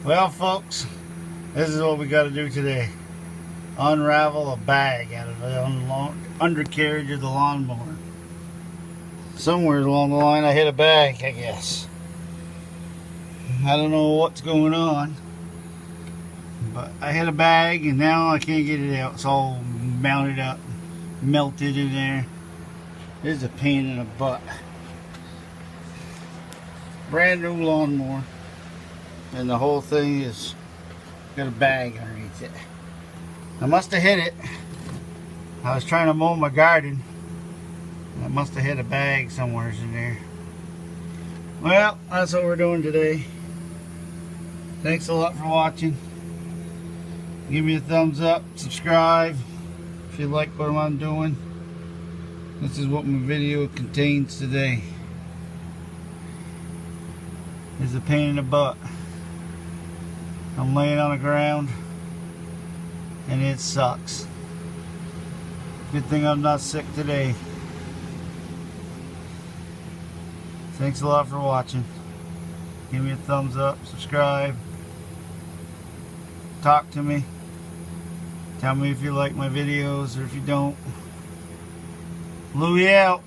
Well, folks, this is what we got to do today. Unravel a bag out of the undercarriage of the lawnmower. Somewhere along the line I hit a bag, I guess. I don't know what's going on, but I hit a bag and now I can't get it out. It's all mounted up, melted in there. This is a pain in the butt. Brand new lawnmower, and the whole thing is got a bag underneath it. I must have hit it. I was trying to mow my garden. I must have hit a bag somewhere in there. Well, that's what we're doing today. Thanks a lot for watching. Give me a thumbs up, subscribe if you like what I'm doing. This is what my video contains today. It's a pain in the butt. I'm laying on the ground and it sucks. Good thing I'm not sick today. Thanks a lot for watching. Give me a thumbs up, subscribe, talk to me, tell me if you like my videos or if you don't. Louie out.